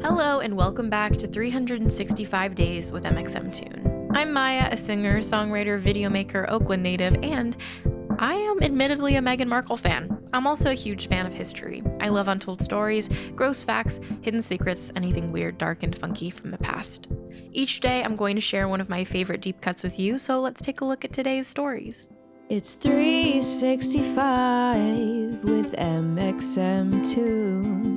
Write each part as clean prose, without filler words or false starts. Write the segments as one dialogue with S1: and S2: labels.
S1: Hello and welcome back to 365 Days with mxmtoon. I'm Maia, a singer, songwriter, videomaker, Oakland native, and I am admittedly a Meghan Markle fan. I'm also a huge fan of history. I love untold stories, gross facts, hidden secrets, anything weird, dark, and funky from the past. Each day, I'm going to share one of my favorite deep cuts with you, so let's take a look at today's stories.
S2: It's 365 with mxmtoon.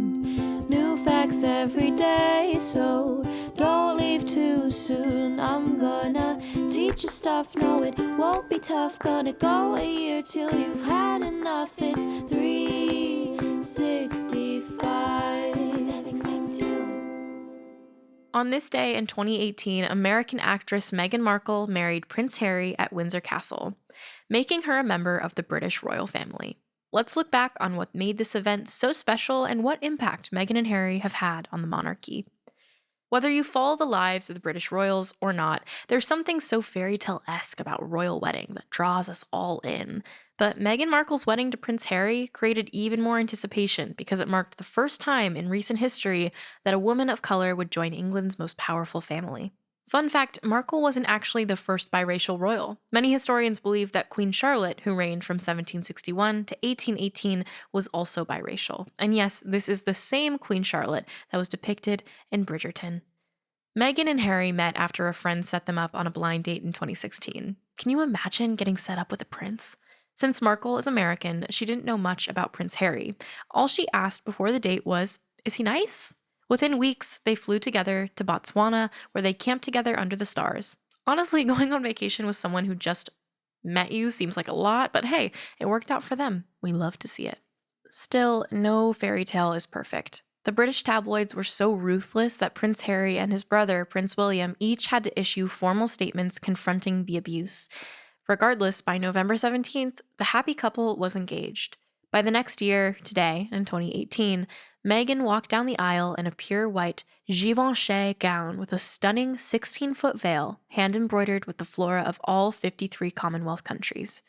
S2: New facts every day, so don't leave too soon. I'm gonna teach you stuff, no it won't be tough. Gonna go a year till you've had enough. It's 365 mxmtoon.
S1: On this day in 2018, American actress Meghan Markle married Prince Harry at Windsor Castle, making her a member of the British royal family. Let's look back on what made this event so special and what impact Meghan and Harry have had on the monarchy. Whether you follow the lives of the British royals or not, there's something so fairy tale-esque about a royal wedding that draws us all in. But Meghan Markle's wedding to Prince Harry created even more anticipation because it marked the first time in recent history that a woman of color would join England's most powerful family. Fun fact, Markle wasn't actually the first biracial royal. Many historians believe that Queen Charlotte, who reigned from 1761 to 1818, was also biracial. And yes, this is the same Queen Charlotte that was depicted in Bridgerton. Meghan and Harry met after a friend set them up on a blind date in 2016. Can you imagine getting set up with a prince? Since Markle is American, she didn't know much about Prince Harry. All she asked before the date was, "Is he nice?" Within weeks, they flew together to Botswana, where they camped together under the stars. Honestly, going on vacation with someone who just met you seems like a lot, but hey, it worked out for them. We love to see it. Still, no fairy tale is perfect. The British tabloids were so ruthless that Prince Harry and his brother, Prince William, each had to issue formal statements confronting the abuse. Regardless, by November 17th, the happy couple was engaged. By the next year, today, in 2018, Meghan walked down the aisle in a pure white Givenchy gown with a stunning 16-foot veil, hand-embroidered with the flora of all 53 Commonwealth countries.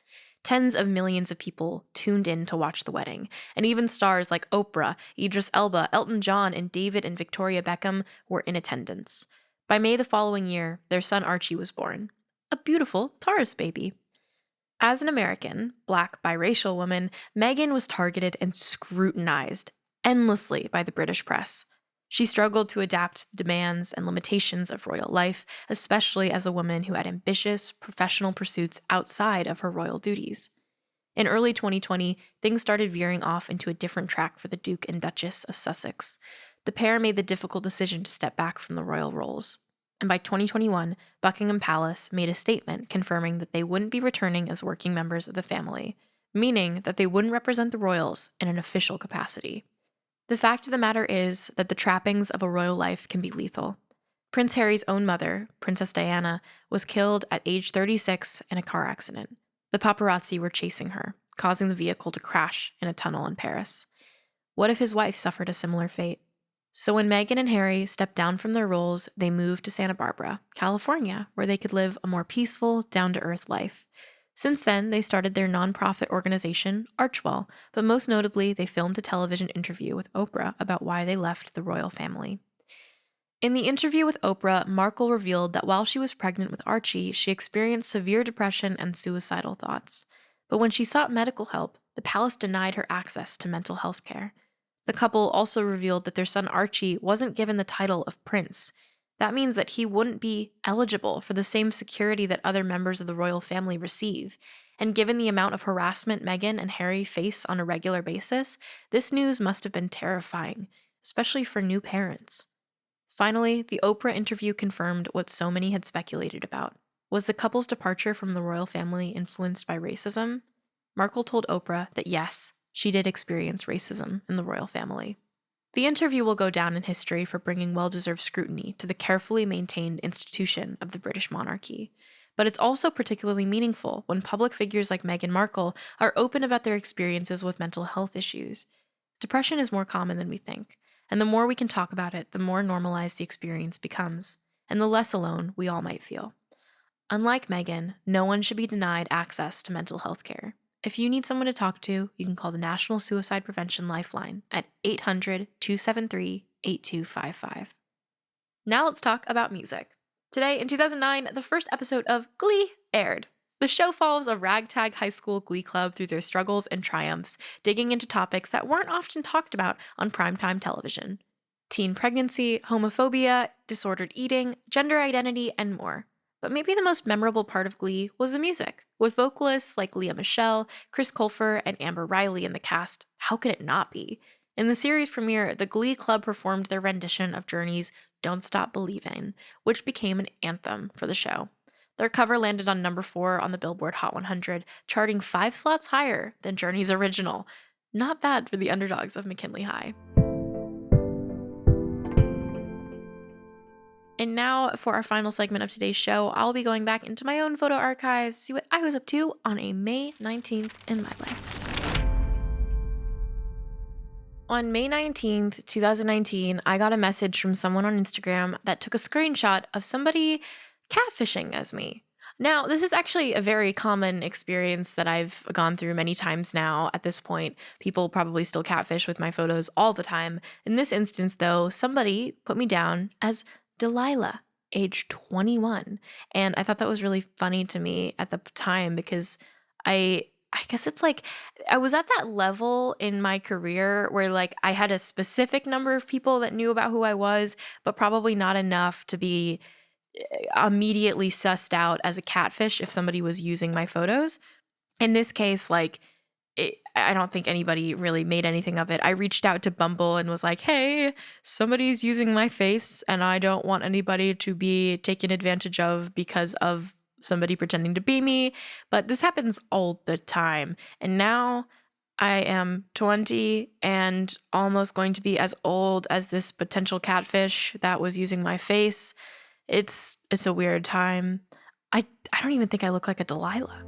S1: Tens of millions of people tuned in to watch the wedding, and even stars like Oprah, Idris Elba, Elton John, and David and Victoria Beckham were in attendance. By May the following year, their son Archie was born. A beautiful Taurus baby. As an American, Black biracial woman, Meghan was targeted and scrutinized endlessly by the British press. She struggled to adapt to the demands and limitations of royal life, especially as a woman who had ambitious, professional pursuits outside of her royal duties. In early 2020, things started veering off into a different track for the Duke and Duchess of Sussex. The pair made the difficult decision to step back from the royal roles. And by 2021, Buckingham Palace made a statement confirming that they wouldn't be returning as working members of the family, meaning that they wouldn't represent the royals in an official capacity. The fact of the matter is that the trappings of a royal life can be lethal. Prince Harry's own mother, Princess Diana, was killed at age 36 in a car accident. The paparazzi were chasing her, causing the vehicle to crash in a tunnel in Paris. What if his wife suffered a similar fate? So when Meghan and Harry stepped down from their roles, they moved to Santa Barbara, California, where they could live a more peaceful, down-to-earth life. Since then, they started their nonprofit organization, Archewell, but most notably, they filmed a television interview with Oprah about why they left the royal family. In the interview with Oprah, Markle revealed that while she was pregnant with Archie, she experienced severe depression and suicidal thoughts. But when she sought medical help, the palace denied her access to mental health care. The couple also revealed that their son Archie wasn't given the title of prince. That means that he wouldn't be eligible for the same security that other members of the royal family receive. And given the amount of harassment Meghan and Harry face on a regular basis, this news must have been terrifying, especially for new parents. Finally, the Oprah interview confirmed what so many had speculated about. Was the couple's departure from the royal family influenced by racism? Markle told Oprah that yes, she did experience racism in the royal family. The interview will go down in history for bringing well-deserved scrutiny to the carefully maintained institution of the British monarchy. But it's also particularly meaningful when public figures like Meghan Markle are open about their experiences with mental health issues. Depression is more common than we think, and the more we can talk about it, the more normalized the experience becomes, and the less alone we all might feel. Unlike Meghan, no one should be denied access to mental health care. If you need someone to talk to, you can call the National Suicide Prevention Lifeline at 800-273 8255. Now let's talk about music. Today, in 2009, the first episode of Glee aired. The show follows a ragtag high school glee club through their struggles and triumphs, digging into topics that weren't often talked about on primetime television. Teen pregnancy, homophobia, disordered eating, gender identity, and more. But maybe the most memorable part of Glee was the music. With vocalists like Leah Michele, Chris Colfer, and Amber Riley in the cast, how could it not be? In the series premiere, the Glee Club performed their rendition of Journey's Don't Stop Believin', which became an anthem for the show. Their cover landed on number 4 on the Billboard Hot 100, charting 5 slots higher than Journey's original. Not bad for the underdogs of McKinley High. And now, for our final segment of today's show, I'll be going back into my own photo archives, see what I was up to on a May 19th in my life. On May 19th, 2019, I got a message from someone on Instagram that took a screenshot of somebody catfishing as me. Now, this is actually a very common experience that I've gone through many times now at this point. People probably still catfish with my photos all the time. In this instance, though, somebody put me down as Delilah, age 21. And I thought that was really funny to me at the time because I guess it's like I was at that level in my career where like I had a specific number of people that knew about who I was, but probably not enough to be immediately sussed out as a catfish if somebody was using my photos. In this case, I don't think anybody really made anything of it. I reached out to Bumble and was like, hey, somebody's using my face and I don't want anybody to be taken advantage of because of somebody pretending to be me. But this happens all the time. And now I am 20 and almost going to be as old as this potential catfish that was using my face. It's a weird time. I don't even think I look like a Delilah.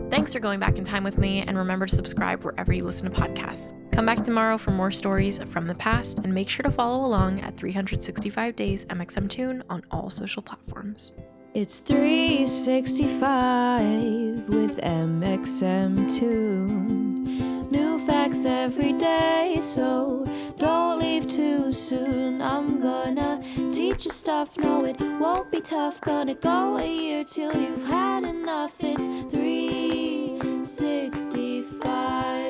S1: Thanks for going back in time with me, and remember to subscribe wherever you listen to podcasts. Come back tomorrow for more stories from the past, and make sure to follow along at 365 Days mxmtoon on all social platforms.
S2: It's 365 with mxmtoon. New facts every day, so don't leave too soon. I'm gonna teach you stuff, no it won't be tough. Gonna go a year till you've had enough. It's 365